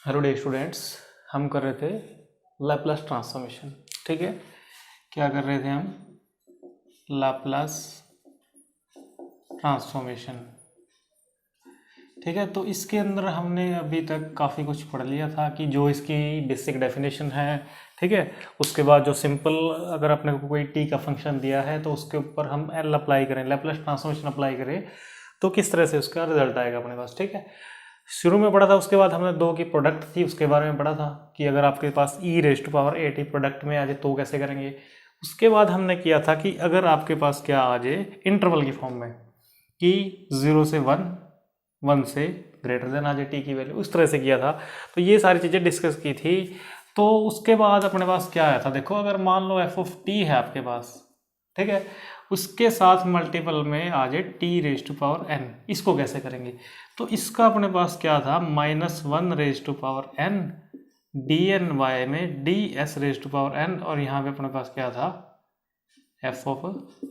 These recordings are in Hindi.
हेलो डे स्टूडेंट्स, हम कर रहे थे लैप्लास ट्रांसफॉर्मेशन। ठीक है, क्या कर रहे थे हम? Laplace transformation. ठीक है, तो इसके अंदर हमने अभी तक काफ़ी कुछ पढ़ लिया था कि जो इसकी बेसिक डेफिनेशन है। ठीक है, उसके बाद जो सिंपल, अगर अपने को कोई टी का फंक्शन दिया है तो उसके ऊपर हम एल अप्लाई करें, लैप्लास ट्रांसफॉर्मेशन अप्लाई करें तो किस तरह से उसका रिजल्ट आएगा अपने पास। ठीक है, शुरू में पढ़ा था, उसके बाद हमने दो की प्रोडक्ट थी उसके बारे में पढ़ा था कि अगर आपके पास e⁻⁸ प्रोडक्ट में आ जाए तो कैसे करेंगे। उसके बाद हमने किया था कि अगर आपके पास क्या आ जाए इंटरवल की फॉर्म में कि 0 से 1, 1 से ग्रेटर देन आ जाए टी की वैल्यू, उस तरह से किया था। तो ये सारी चीज़ें डिस्कस की थी। तो उसके बाद अपने पास क्या आया था, देखो अगर मान लो f ऑफ टी है आपके पास, ठीक है, उसके साथ मल्टीपल में आ जाए t⁻n, इसको कैसे करेंगे? तो इसका अपने पास क्या था, -1⁻n dny में ds⁻n, और यहाँ पे अपने पास क्या था, f ऑफ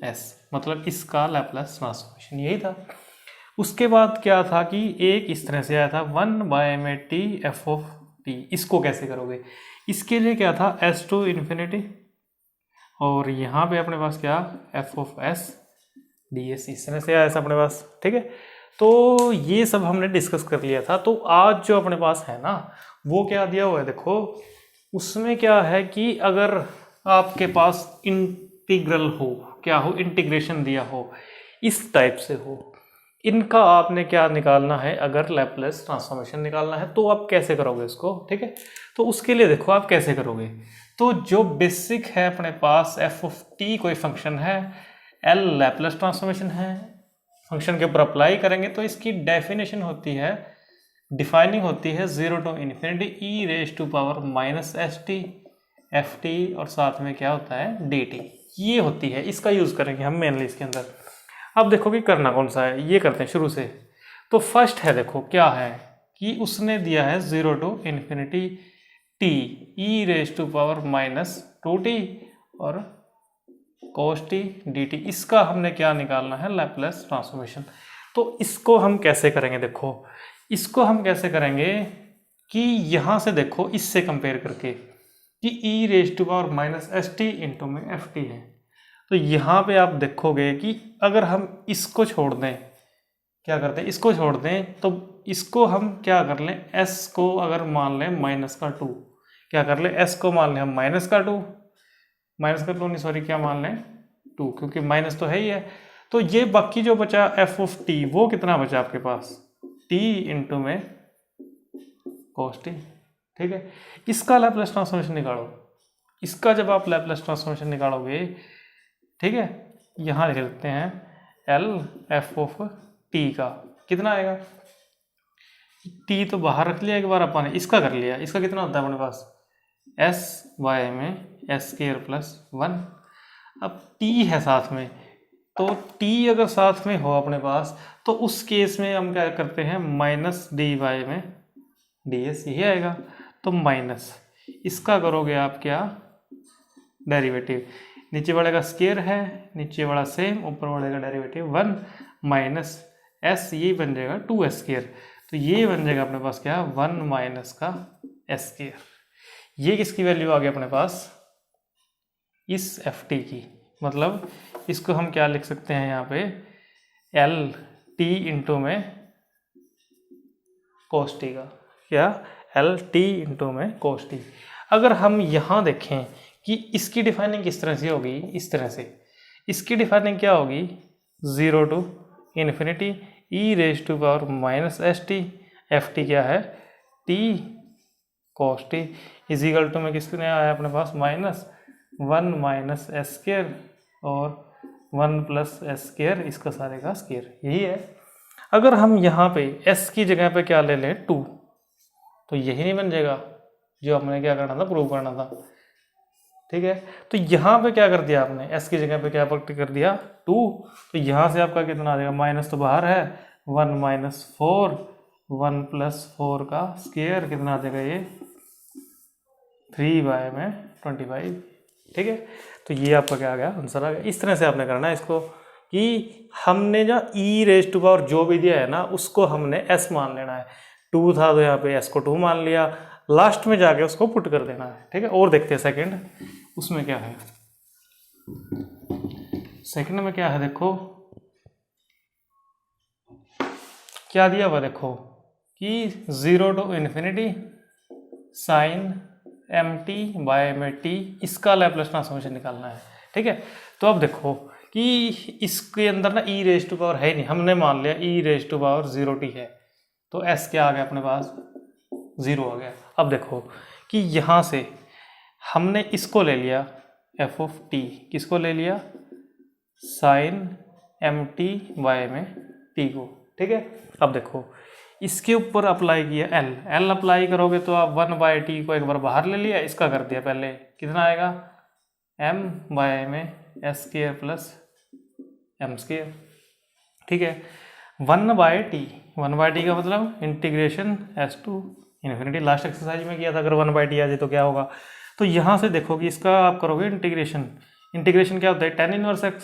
s, मतलब इसका लैप्लास ट्रांसफॉर्मेशन यही था। उसके बाद क्या था कि एक इस तरह से आया था 1 में t f ऑफ t, इसको कैसे करोगे? इसके लिए क्या था, s टू इन्फिनिटी, और यहाँ पे अपने पास क्या, f ऑफ s ds, इस तरह से आया था अपने पास। ठीक है, तो ये सब हमने डिस्कस कर लिया था। तो आज जो अपने पास है ना, वो क्या दिया हुआ है, देखो उसमें क्या है कि अगर आपके पास इंटीग्रल हो, क्या हो, इंटीग्रेशन दिया हो, इस टाइप से हो, इनका आपने क्या निकालना है, अगर लैप्लास ट्रांसफॉर्मेशन निकालना है तो आप कैसे करोगे इसको। ठीक है, तो उसके लिए देखो आप कैसे करोगे। तो जो बेसिक है अपने पास, f ऑफ t कोई फंक्शन है, l लैप्लास ट्रांसफॉर्मेशन है, फंक्शन के ऊपर अप्लाई करेंगे तो इसकी डेफिनेशन होती है, डिफाइनिंग होती है 0 टू इन्फिनिटी e⁻⁻st ft, और साथ में क्या होता है dt, ये होती है, इसका यूज़ करेंगे हम मेनली इसके अंदर। अब देखो कि करना कौन सा है, ये करते हैं शुरू से। तो फर्स्ट है, देखो क्या है कि उसने दिया है 0 टू इन्फिनिटी t e⁻⁻2t और cos t dt, इसका हमने क्या निकालना है, लैप्लास ट्रांसफॉर्मेशन। तो इसको हम कैसे करेंगे, देखो इसको हम कैसे करेंगे कि यहाँ से देखो इससे कंपेयर करके कि e⁻⁻st इंटू में ft है, तो यहाँ पे आप देखोगे कि अगर हम इसको छोड़ दें, क्या करते हैं, इसको छोड़ दें, तो इसको हम क्या कर लें, s को अगर मान लें -2, क्या कर लें, s को मान लें हम -2 नहीं, सॉरी, क्या मान लें 2, क्योंकि माइनस तो है ही है। तो ये बाकी जो बचा f ऑफ t, वो कितना बचा आपके पास, t इंटू में cos t। ठीक है, इसका लैप्लास ट्रांसफॉर्मेशन निकालो। इसका जब आप लैप्लास ट्रांसफॉर्मेशन निकालोगे, ठीक है, यहाँ लिख लेते हैं l f ऑफ t का कितना आएगा, t तो बाहर रख लिया एक बार अपन ने, इसका कर लिया, इसका कितना होता है अपने पास, s y में s² प्लस 1। अब t है साथ में, तो t अगर साथ में हो अपने पास तो उस केस में हम क्या करते हैं, -dy में ds, यही आएगा। तो माइनस इसका करोगे आप क्या, डेरिवेटिव, नीचे वाले का स्केयर है, नीचे वाला सेम, ऊपर वाले का डेरिवेटिव 1 माइनस s, ये बन जाएगा 2s², तो ये बन जाएगा अपने पास क्या, 1 माइनस का s²। ये किसकी वैल्यू आ गई अपने पास, इस ft की, मतलब इसको हम क्या लिख सकते हैं यहाँ पे, l t इंटू में cos t का, क्या, l t इंटू में cos t। अगर हम यहाँ देखें कि इसकी डिफाइनिंग किस तरह से होगी, इस तरह से इसकी डिफाइनिंग क्या होगी, 0 टू इन्फिनिटी e⁻⁻st ft क्या है, t cos t is equal to में किसने आया अपने पास, -1 माइनस s² और 1 प्लस s², इसका सारे का स्क्वायर, यही है। अगर हम यहाँ पे s की जगह पे क्या ले लें, 2, तो यही नहीं बन जाएगा जो हमने क्या करना था, प्रूव करना था। ठीक है, तो यहाँ पे क्या कर दिया आपने, s की जगह पे क्या कर दिया, 2, तो यहाँ से आपका कितना आ जाएगा, माइनस तो बाहर है, 1 माइनस 4, 1 प्लस 4 का स्क्वायर, कितना आ जाएगा ये, 3y में 25। ठीक है, तो ये आपका क्या आ गया, आंसर आ गया। इस तरह से आपने करना है इसको कि हमने जो e⁻, जो भी दिया है ना, उसको हमने s मान लेना है। 2 था तो यहाँ पे s को 2 मान लिया, लास्ट में जाके उसको पुट कर देना है, ठीक है। और देखते हैं सेकंड, उसमें क्या है। सेकंड में क्या है देखो, क्या दिया हुआ देखो कि 0 to infinity sine mt by में t, इसका लैप्लास ट्रांसफॉर्मेशन निकालना है, ठीक है। तो अब देखो कि इसके अंदर ना e रेज टू पावर है नहीं, हमने मान लिया e raise to power 0t है, तो s क्या आ गया अपने पास 0 आ गया। अब देखो कि यहाँ से हमने इसको ले लिया f ऑफ t, किसको ले लिया साइन mt बाय में t को, ठीक है। अब देखो इसके ऊपर अप्लाई किया l अप्लाई करोगे तो आप 1/t को एक बार बाहर ले लिया, इसका कर दिया पहले, कितना आएगा m बाय में s square plus m square, ठीक है। 1/t का मतलब integration s to infinity, last exercise में किया था, अगर 1/t आ जाए तो क्या होगा। तो यहाँ से देखो कि इसका आप करोगे इंटीग्रेशन क्या होता है tan इनवर्स x,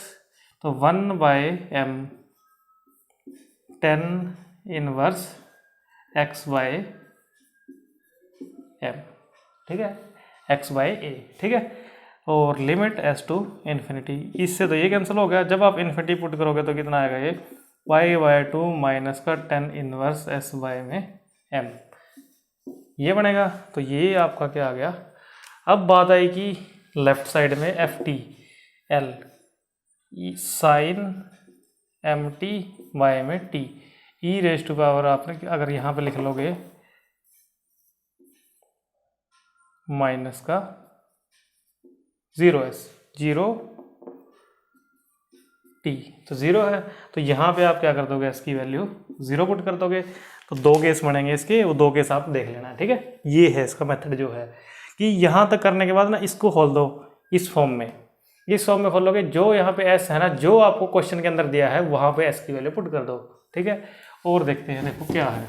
तो 1/m tan inverse x by m, ठीक है, x बाय a, ठीक है। और लिमिट s टू इन्फिनिटी, इससे तो ये कैंसिल हो गया, जब आप इन्फिनिटी पुट करोगे तो कितना आएगा ये y/2 माइनस का tan इनवर्स s बाय में m, ये बनेगा। तो ये आपका क्या आ गया। अब बात आई कि लेफ्ट साइड में ft l sine mt by में t, e raise to power आपने अगर यहाँ पे लिख लोगे माइनस का 0s 0t, तो 0 है, तो यहाँ पे आप क्या कर दोगे s की वैल्यू 0 पुट कर दोगे। तो 2 केस बनेंगे इसके, वो 2 केस आप देख लेना, ठीक है। ये है इसका मेथड जो है कि यहाँ तक करने के बाद ना इसको खोल दो इस फॉर्म में खोलोगे, जो यहाँ पे s है ना, जो आपको क्वेश्चन के अंदर दिया है वहाँ पे s की वैल्यू पुट कर दो, ठीक है। और देखते हैं देखो क्या है,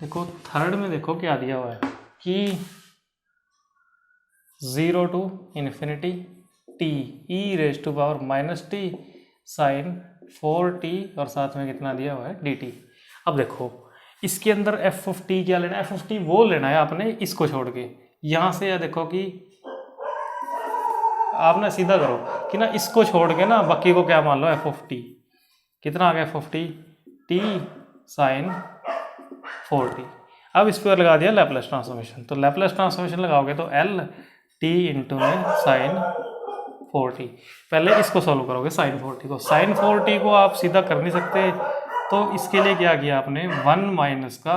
देखो थर्ड में देखो क्या दिया हुआ है कि 0 to infinity t e raise to power minus t sine 4t, और साथ में कितना दिया हुआ है dt। अब देखो इसके अंदर f ऑफ t क्या लेना है, f ऑफ t वो लेना है आपने इसको छोड़ के, यहाँ से या देखो कि आप ना सीधा करो कि ना इसको छोड़ के ना बाकी को क्या मान लो f ऑफ t, कितना आ गया f of t t sine 4t। अब इस पर लगा दिया लैप्लास ट्रांसफॉर्मेशन, तो लैप्लास ट्रांसफॉर्मेशन लगाओगे तो l t इंटू में साइन 4t, पहले इसको सॉल्व करोगे साइन 4t को, साइन 4t को आप सीधा कर नहीं सकते, तो इसके लिए क्या किया आपने 1 माइनस का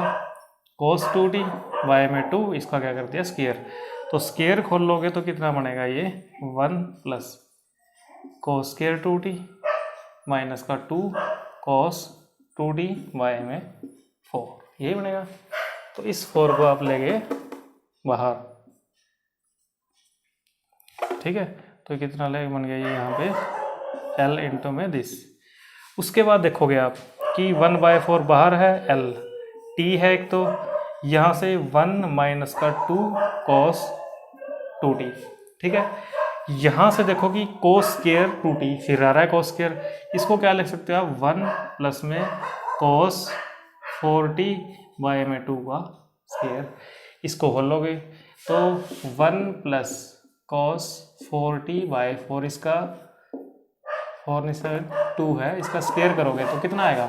cos 2t बाय में 2, इसका क्या कर दिया स्क्वायर, तो स्क्वायर खोल लोगे तो कितना बनेगा ये 1 plus cos square 2t minus का 2 cos 2t बाय में 4, यही बनेगा। तो इस 4 को आप ले गए बाहर, ठीक है। तो कितना ले बन गया ये यहाँ पे l इंटू में दिस। उसके बाद देखोगे आप कि 1/4 बाहर है, l t है एक, तो यहाँ से 1 माइनस का 2 cos 2t, ठीक है। यहाँ से देखो कि cos स्क्वायर 2t फिर आ रहा है cos स्क्वायर, इसको क्या लिख सकते हो आप 1 प्लस में cos 4t बाय में 2 का स्क्वायर, इसको खोल लोगे तो 1 प्लस cos 4t बाय 4, इसका 4 नहीं 2 है, इसका स्क्वायर करोगे तो कितना आएगा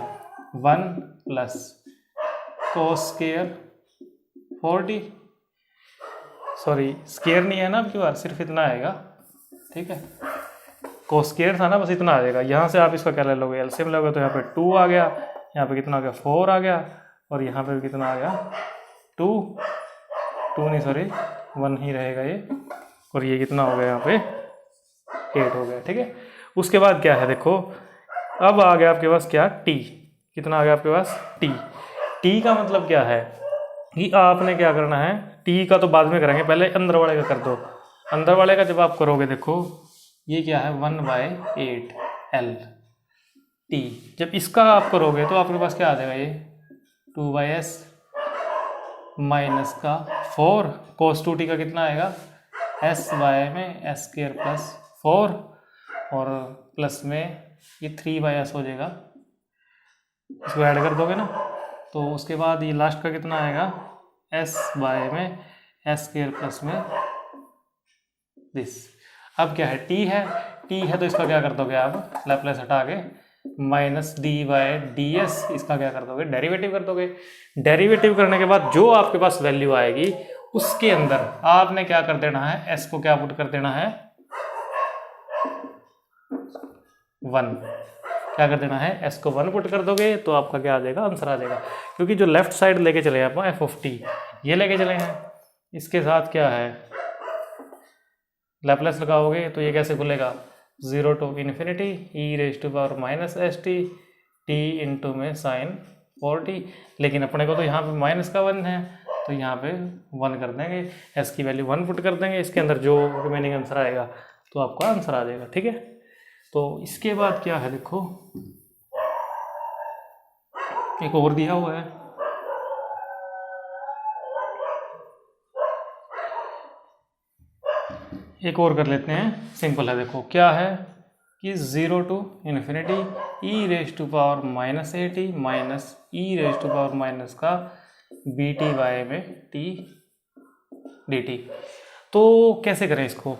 1 plus cos square 4t, sorry square नहीं है ना अब की बार, सिर्फ इतना आएगा, ठीक है। cos स्क्वायर था ना, बस इतना आ जाएगा। यहाँ से आप इसका क्या ले लोगे एलसीएम लोगे तो यहाँ पे 2 आ गया, यहाँ पे कितना आ गया 4 आ गया, और यहाँ पे कितना आ गया 2 नहीं सॉरी 1 ही रहेगा ये, और ये कितना हो गया यहाँ पे 8 हो गया, ठीक है। उसके बाद क्या है देखो, अब आ गया आपके पास क्या t, कितना आ गया आपके पास t का मतलब क्या है कि आपने क्या करना है, t का तो बाद में करेंगे, पहले अंदर वाले का कर दो। अंदर वाले का जब आप करोगे देखो ये क्या है 1/8 l t, जब इसका आप करोगे तो आपके पास क्या आ जाएगा ये 2/s माइनस का 4 cos 2t का कितना आएगा s बाय में s स्क्वायर प्लस 4, और प्लस में ये 3/s हो जाएगा इसको ऐड कर दोगे ना, तो उसके बाद ये लास्ट का कितना आएगा, एस बाय में एस स्क्वायर प्लस में दिस। अब क्या है, टी है तो इसका क्या कर दोगे आप, लैप्लेस हटा के minus D by D S, इसका क्या कर दोगे, डेरिवेटिव कर दोगे। डेरिवेटिव करने के बाद जो आपके पास वैल्यू आएगी उसके अंदर आपने क्या कर देना है, एस को क्या पुट कर देना है, 1। क्या कर देना है, एस को 1 पुट कर दोगे तो आपका क्या आ जाएगा, आंसर आ जाएगा। क्योंकि जो लेफ्ट साइड लेके चले आप एफ ऑफ टी, ये लेके चले हैं, इसके साथ क्या है, लैप्लेस लगाओगे तो ये कैसे खुलेगा, 0 to infinity E raise to power minus S T, T into में साइन 4t। लेकिन अपने को तो यहाँ पे माइनस का 1 है, तो यहाँ पे 1 कर देंगे, एस की वैल्यू 1 पुट कर देंगे, इसके अंदर जो रिमेनिंग आंसर आएगा तो आपका आंसर आ जाएगा। ठीक है, तो इसके बाद क्या है, देखो एक और दिया हुआ है, एक और कर लेते हैं, सिंपल है। देखो क्या है कि 0 to infinity E raise to power minus A T minus E raise to power minus का बी टी बाय में टी डी टी। तो कैसे करें इसको,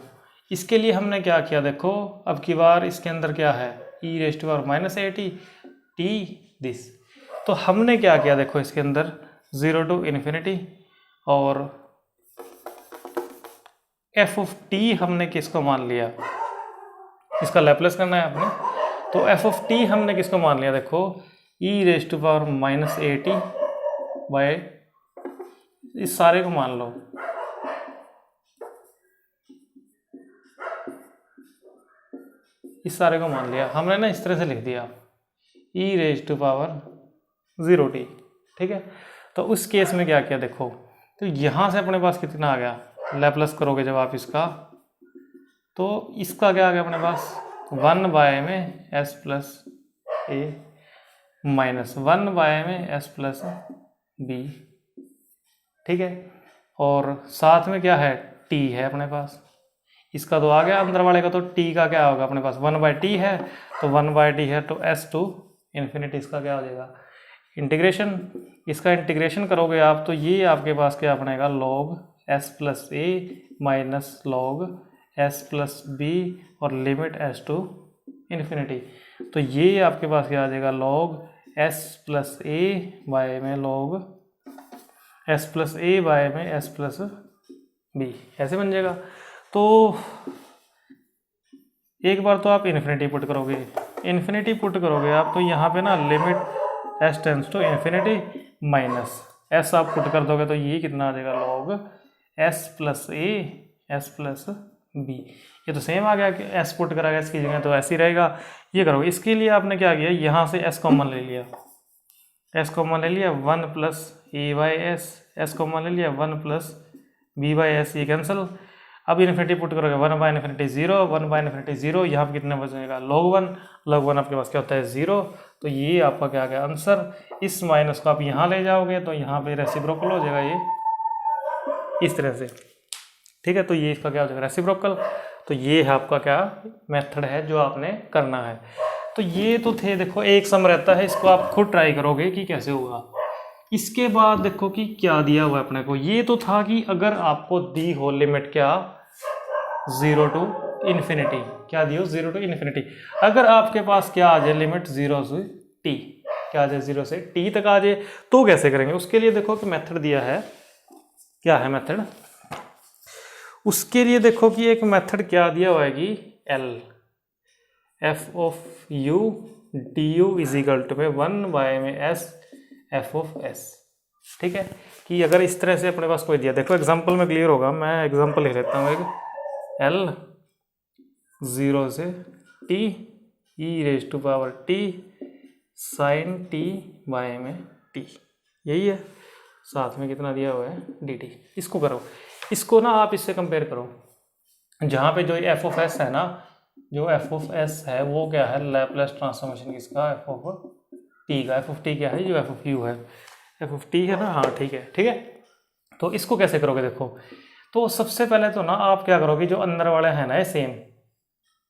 इसके लिए हमने क्या किया, देखो अब की बार इसके अंदर क्या है, e raise to power minus A t t this. तो हमने क्या किया, देखो इसके अंदर 0 टू इन्फिनिटी और एफ ऑफ टी हमने किसको मान लिया, इसका लैप्लेस करना है आपने, तो एफ ऑफ टी हमने किसको मान लिया, देखो e raise to power minus A t by, इस सारे को मान लो, इस सारे को मान लिया हमने ना, इस तरह से लिख दिया ई रेज टू पावर 0t। ठीक है, तो उस केस में क्या किया, देखो तो यहाँ से अपने पास कितना आ गया, लैप्लेस करोगे जब आप इसका, तो इसका क्या आ गया अपने पास, 1 बाय में s plus a minus 1 by में s प्लस बी। ठीक है, और साथ में क्या है, t है अपने पास, इसका तो आ गया अंदर वाले का, तो t का क्या होगा अपने पास, 1 बाय टी है, तो 1 बाय टी है, तो s टू इन्फिनिटी, इसका क्या हो जाएगा, इंटीग्रेशन। इसका इंटीग्रेशन करोगे आप तो ये आपके पास क्या बनेगा, log s plus a minus log s plus b और लिमिट s टू इन्फिनिटी। तो ये आपके पास क्या आ जाएगा, log s plus a by में log s plus a by में s प्लस बी, ऐसे बन जाएगा। तो एक बार तो आप इन्फिनिटी पुट करोगे, इन्फिनिटी पुट करोगे आप, तो यहाँ पे ना limit s tends to infinity minus s आप पुट कर दोगे, तो ये कितना आ जाएगा, log s प्लस ए s प्लस बी। ये तो सेम आ गया कि s पुट करा गया, इसकी जगह तो ऐसे ही रहेगा। ये करोगे, इसके लिए आपने क्या किया, यहाँ से s कॉमन ले लिया, s कॉमन ले लिया, 1 plus A by S, s common ले लिया, 1 प्लस बी बाई एस, ये कैंसिल। अब इन्फिनिटी पुट करोगे, 1 बाय इन्फिनिटी 0, 1 बाय इन्फिनिटी 0, यहाँ पर कितने बचेगा, log 1, log 1 आपके पास क्या होता है, 0। तो ये आपका क्या आ गया आंसर। इस माइनस को आप यहाँ ले जाओगे तो यहाँ पे रेसिप्रोकल हो जाएगा, ये इस तरह से। ठीक है, तो ये इसका क्या हो जाएगा, रेसिप्रोकल। तो ये है आपका क्या मेथड है जो आपने करना है। तो ये तो थे, देखो एक सम रहता है, इसको आप खुद ट्राई करोगे कि कैसे होगा। इसके बाद देखो कि क्या दिया हुआ है अपने को, ये तो था कि अगर आपको दी हो लिमिट क्या, 0 टू इन्फिनिटी, क्या दी हो, 0 टू इन्फिनिटी। अगर आपके पास क्या आ जाए लिमिट 0 से t, क्या आ जाए 0 से t तक आ जाए, तो कैसे करेंगे। उसके लिए देखो कि मेथड दिया है, क्या है मेथड, उसके लिए देखो कि एक मेथड क्या दिया हुआ है कि L f of u du is equal to में 1 बाय में s f ऑफ s। ठीक है, कि अगर इस तरह से अपने पास कोई दिया, देखो एग्जांपल में क्लियर होगा, मैं एग्जांपल लिख लेता हूँ, एक L 0 से t e raise to power t sin t by में t, यही है। साथ में कितना दिया हुआ है dt। इसको करो, इसको ना आप इससे कंपेयर करो, जहाँ पे जो एफ ऑफ एस है ना, जो एफ ऑफ एस है वो क्या है, लैप्लेस ट्रांसफॉर्मेशन किसका, एफ ऑफ टी का। एफ ऑफ टी क्या है, जो एफ ऑफ यू है, एफ ऑफ टी है ना, हाँ ठीक है, ठीक है। तो इसको कैसे करोगे, देखो तो सबसे पहले तो ना आप क्या करोगे, जो अंदर वाले हैं ना ये सेम,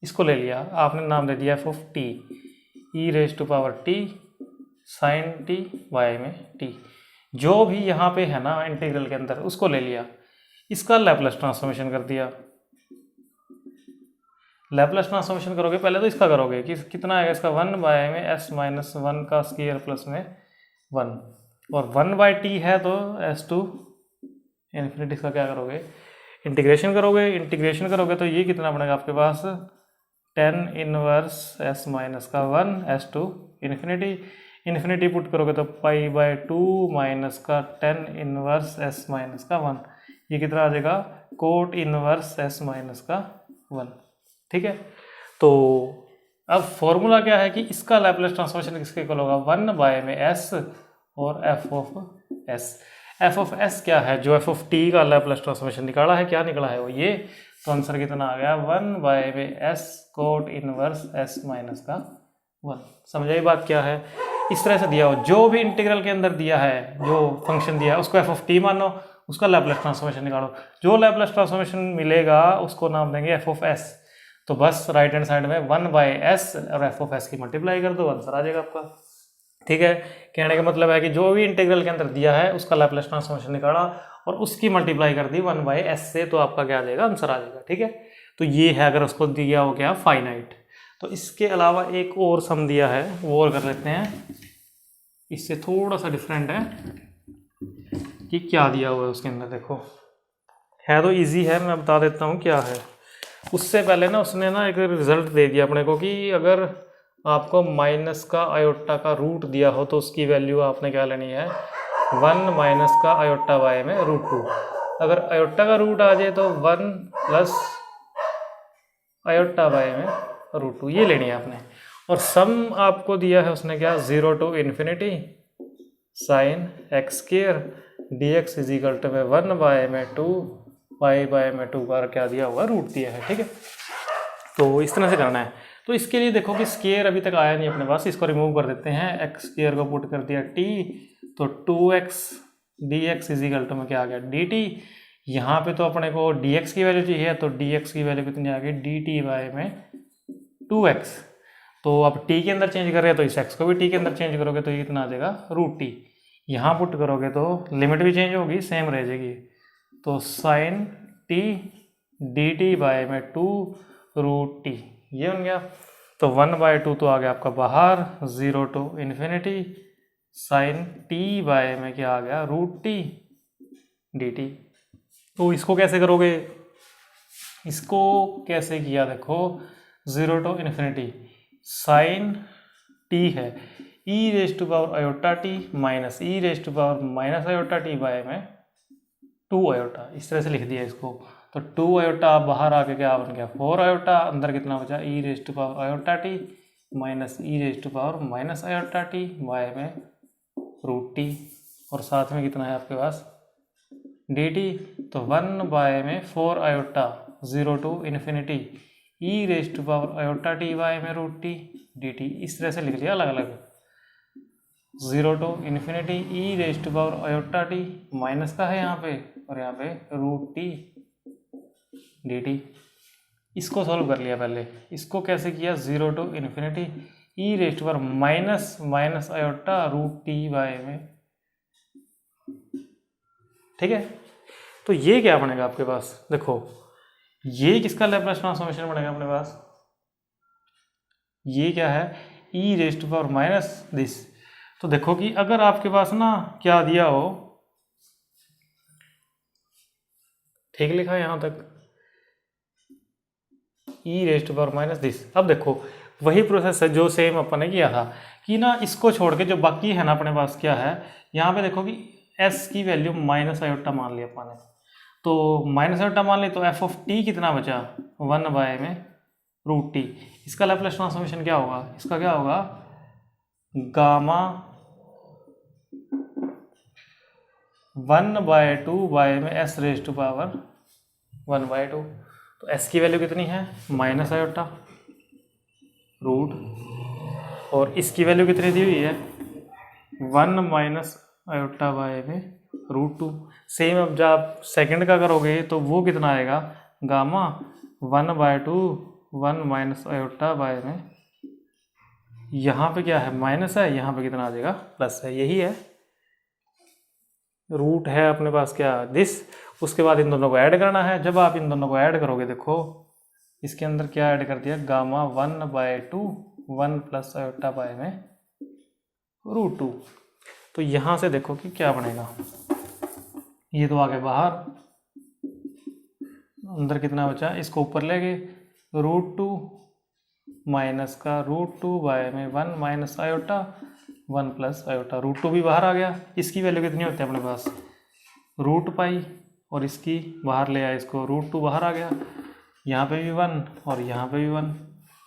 इसको ले लिया आपने, नाम दे दिया F of T E raise to power T sine T Y में टी, जो भी यहाँ पे है ना इंटीग्रल के अंदर उसको ले लिया, इसका लैपलेस ट्रांसफॉर्मेशन कर दिया। लैपलेस ट्रांसफॉर्मेशन करोगे पहले तो इसका करोगे कि कितना आएगा इसका 1 बाय में s माइनस 1 का स्क्वायर प्लस में 1, और 1 बाय टी है तो s टू इन्फिनिटी का क्या करोगे, इंटीग्रेशन करोगे। इंटीग्रेशन करोगे तो ये कितना बनेगा आपके पास 10 इनवर्स s माइनस का 1 s to infinity. Infinity put करोगे तो पाई बाय 2 माइनस का 10 इनवर्स s माइनस का 1, ये कितना आ जाएगा कोट इनवर्स s माइनस का 1। ठीक है, तो अब फॉर्मूला क्या है कि इसका लैपलेस ट्रांसफॉर्मेशन किसके इक्वल होगा 1 बाय में s और f of s। f of s क्या है, जो f ऑफ t का लैपलेस ट्रांसफॉर्मेशन निकाला है, क्या निकला है वो ये, तो आंसर कितना आ गया 1 बाय में s cot inverse s minus का 1। समझाई बात क्या है, इस तरह से दिया हो, जो भी इंटीग्रल के अंदर दिया है, जो फंक्शन दिया है उसको f ऑफ t मानो, उसका लैपलेस ट्रांसफॉर्मेशन निकालो, जो लैपलेस ट्रांसफॉर्मेशन मिलेगा उसको नाम देंगे f ऑफ s। तो बस राइट हैंड साइड में 1 बाय s और f ऑफ s की मल्टीप्लाई कर दो, आंसर आ जाएगा आपका। ठीक है, कहने का मतलब है कि जो भी इंटीग्रल के अंदर दिया है उसका लैपलेस ट्रांसफॉर्मेशन निकाला और उसकी मल्टीप्लाई कर दी 1 बाय s से, तो आपका क्या आ जाएगा, आंसर आ जाएगा। ठीक है, तो ये है अगर उसको दिया हो क्या फाइनाइट। तो इसके अलावा एक और सम दिया है, वो और कर लेते हैं, इससे थोड़ा सा डिफरेंट है कि क्या दिया हुआ है उसके अंदर। देखो है तो इजी है, मैं बता देता हूँ क्या है। उससे पहले ना उसने ना एक रिजल्ट दे दिया अपने को कि अगर आपको माइनस का आयोटा का रूट दिया हो तो उसकी वैल्यू आपने क्या लेनी है 1 माइनस का आयोटा वाई में √2। अगर आयोटा का रूट आ जाए तो 1 प्लस आयोटा वाई में √2 ये लेनी है आपने। और सम आपको दिया है उसने क्या 0 to infinity sine X square D X is equal to में 1 बाय में 2 पाई बाय में 2 बार क्या दिया हुआ रूट दिया है। ठीक है, तो इस तरह से करना है। तो इसके लिए देखो कि स्क्वायर अभी तक आया नहीं अपने पास, इसको रिमूव कर देते हैं, एक्स स्क्वायर को पुट कर दिया t, तो 2x dx is equal to में क्या आ गया dt। यहाँ पे तो अपने को dx की वैल्यू चाहिए, तो dx की वैल्यू कितनी आ गई dt बाय में 2x। तो अब t के अंदर चेंज कर रहे हैं तो इस x को भी t के अंदर चेंज करोगे तो ये कितना आ जाएगा √t। यहाँ पुट करोगे तो लिमिट भी चेंज होगी, सेम रह जाएगी, तो साइन t dt बाय में 2√t ये बन गया। तो 1/2 तो आ गया आपका बाहर, 0 to infinity sine t by में क्या आ गया √t dt। तो इसको कैसे करोगे, इसको कैसे किया देखो, 0 टू इन्फिनिटी साइन t है e raise to power iota t minus e raise to power minus iota t by में 2 आयोटा, इस तरह से लिख दिया इसको। तो 2 आयोटा बाहर आके क्या बन गया 4 आयोटा, अंदर कितना बचा e raise to power iota t minus e raise to power minus iota t by में √t, और साथ में कितना है आपके पास dt। तो 1 बाय में 4 iota 0 to infinity e raise to power iota t by में √t dt, इस तरह से लिख लिया अलग अलग। 0 to infinity e raise to power iota t minus का है यहाँ पे, और यहाँ पे √t dt। इसको सॉल्व कर लिया पहले, इसको कैसे किया 0 to infinity e raise to power minus minus iota √t by में। ठीक है, तो ये क्या बनेगा आपके पास, देखो ये किसका लैपलेस ट्रांसफॉर्मेशन बनेगा अपने पास, ये क्या है e raise to power minus this. तो देखो कि अगर आपके पास ना क्या दिया हो, ठीक लिखा है यहां तक e raise to power minus this. अब देखो वही प्रोसेस है जो सेम अपन ने किया था कि ना इसको छोड़ के जो बाकी है ना अपने पास क्या है, यहाँ पे देखो कि s की वैल्यू माइनस आयोटा मान लिया अपन ने, तो माइनस आयोटा मान ली, तो f ऑफ t कितना बचा 1 बाय में √t। इसका लैपलेस ट्रांसफॉर्मेशन क्या होगा, इसका क्या होगा गामा 1/2 बाय में s रेज टू पावर 1/2। तो s की वैल्यू कितनी है माइनस आयोटा रूट, और इसकी वैल्यू कितनी दी हुई है 1 माइनस आयोटा बाय में √2। सेम अब जब सेकंड का करोगे तो वो कितना आएगा गामा 1/2 1 माइनस आयोटा बाय में यहाँ पे क्या है माइनस है, यहाँ पे कितना आ जाएगा प्लस है, यही है रूट है अपने पास क्या दिस। उसके बाद इन दोनों को ऐड करना है। जब आप इन दोनों को ऐड करोगे देखो इसके अंदर क्या ऐड कर दिया गामा 1/2 1 प्लस आयोटा बाय में √2। तो यहाँ से देखो कि क्या बनेगा, ये तो आगे बाहर, अंदर कितना बचा, इसको ऊपर ले गए √2 माइनस का √2 बाय में 1 माइनस आयोटा 1 प्लस आयोटा, √2 भी बाहर आ गया। इसकी वैल्यू कितनी होती है अपने पास √π, और इसकी बाहर ले आए इसको √2 बाहर आ गया, यहाँ पे भी 1 और यहाँ पे भी 1।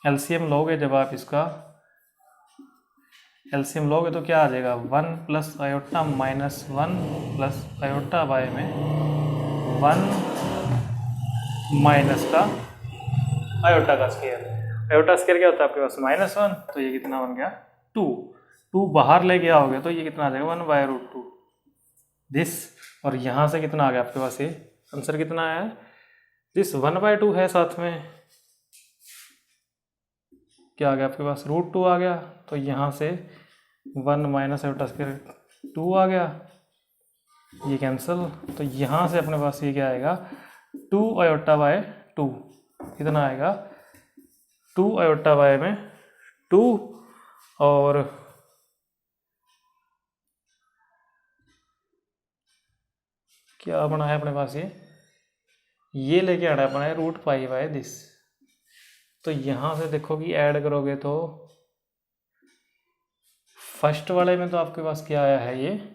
एलसीएम लोगे जब आप इसका एलसीएम लोगे तो क्या आ जाएगा 1 plus iota minus 1 plus iota by में 1 माइनस का आयोटा का स्केयर। आयोटा स्केयर क्या होता है आपके पास -1, तो ये कितना बन गया 2 बाहर लेके आओगे तो ये कितना आ जाएगा 1/√2 दिस। और यहाँ से कितना आ गया आपके पास, ये आंसर कितना आया है दिस 1/2 है, साथ में क्या आ गया आपके पास √2 आ गया, तो यहाँ से 1 माइनस आयोटा स्केयर 2 आ गया, ये कैंसिल। तो यहाँ से अपने पास ये क्या आएगा 2 आयोटा बाय 2, कितना आएगा 2 आयोटा बाय में 2, और क्या बना है अपने पास, ये लेके आना है अपना है √π बाय दिस। तो यहाँ से देखो कि ऐड करोगे तो फर्स्ट वाले में तो आपके पास क्या आया है, ये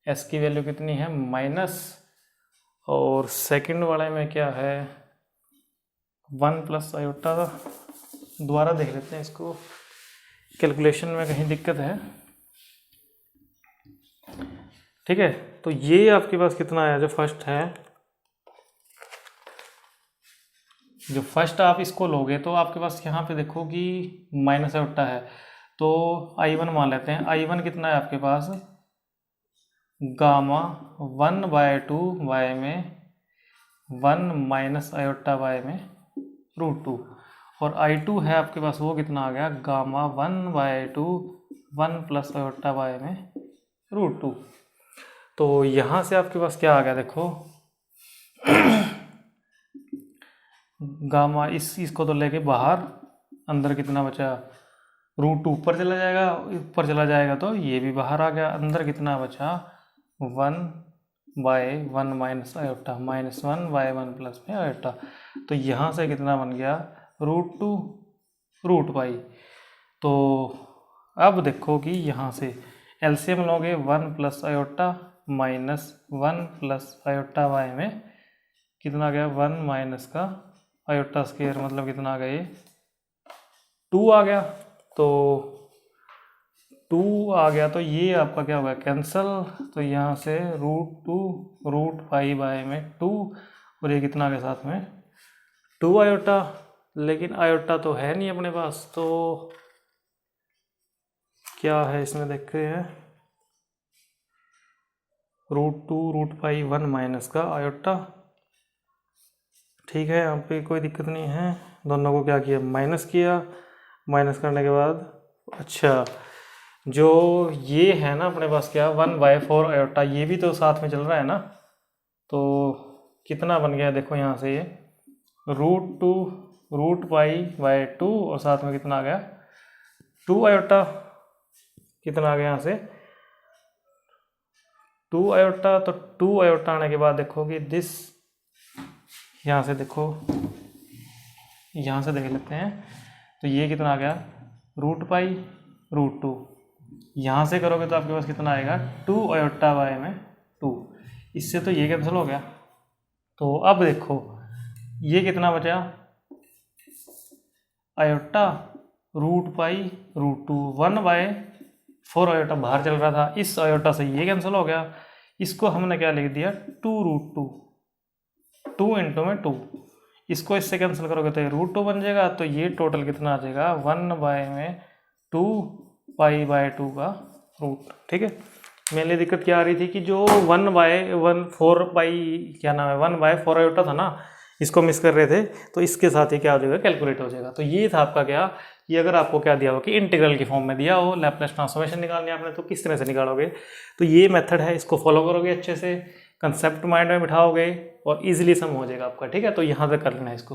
s की वैल्यू कितनी है माइनस, और सेकंड वाले में क्या है 1 प्लस आयोटा। दोबारा देख लेते हैं इसको, कैलकुलेशन में कहीं दिक्कत है, ठीक है। तो ये आपके पास कितना आया, जो फर्स्ट है, जो फर्स्ट आप इसको लोगे तो आपके पास यहाँ पे देखो कि माइनस आयोटा है, तो I1 मान लेते हैं। I1 कितना है आपके पास गामा 1/2 बाय में 1 माइनस आयोटा बाय में √2, और I2 है आपके पास वो कितना आ गया गामा 1/2 1 प्लस आयोटा बाय में √2। तो यहाँ से आपके पास क्या आ गया देखो गामा इसको तो लेके बाहर, अंदर कितना बचा √2 ऊपर चला जाएगा तो ये भी बाहर आ गया, अंदर कितना बचा 1/1 माइनस आयोटा -1/1 प्लस में आयोटा। तो यहाँ से कितना बन गया √2 √π। तो अब देखो कि यहाँ से एलसीएम लोगे 1 plus iota minus 1 plus iota by में कितना गया 1 माइनस का आयोटा स्केयर, मतलब कितना आ गया ये 2 आ गया। तो 2 आ गया तो ये आपका क्या होगा कैंसल, तो यहाँ से √2 √π बाय में 2, और ये कितना आ गया साथ में 2 आयोटा, लेकिन आयोटा तो है नहीं अपने पास, तो क्या है इसमें देखते हैं √2 √π 1 माइनस का आयोटा, ठीक है। यहाँ पे कोई दिक्कत नहीं है। दोनों को क्या किया माइनस किया, माइनस करने के बाद अच्छा जो ये है ना अपने पास क्या 1/4 आयोटा, ये भी तो साथ में चल रहा है ना, तो कितना बन गया देखो यहाँ से ये √2 √π बाय 2, और साथ में कितना आ गया 2 आयोटा, कितना आ गया यहाँ से 2 आयोटा। तो 2 आयोटा आने के बाद देखो कि दिस, यहाँ से देखो, यहाँ से देख लेते हैं, तो ये कितना आ गया √π √2, यहाँ से करोगे तो आपके पास कितना आएगा 2 आयोटा बाय में 2, इससे तो ये कैंसिल हो गया। तो अब देखो ये कितना बचा आयोटा √π √2 1/4 आयोटा बाहर चल रहा था, इस आयोटा से ये कैंसिल हो गया, इसको हमने क्या लिख दिया 2 2 इंटू में 2, इसको इससे कैंसिल करोगे तो ये √2 बन जाएगा। तो ये टोटल कितना आ जाएगा 1/2 का रूट, ठीक है। मेरे लिए दिक्कत क्या आ रही थी कि जो 1/4 क्या नाम है 1/4 आयोटा था ना, इसको मिस कर रहे थे, तो इसके साथ ही क्या हो जाएगा, कैलकुलेट हो जाएगा। तो ये था आपका क्या, ये अगर आपको क्या दिया हो कि इंटीग्रल की फॉर्म में दिया हो, लैप्लेस ट्रांसफॉर्मेशन निकालनी है आपने, तो किस तरह से निकालोगे। तो ये मेथड है, इसको फॉलो करोगे अच्छे से, कंसेप्ट माइंड में बिठाओगे और इजीली सम हो जाएगा आपका। ठीक है, तो यहाँ तक कर लेना है इसको।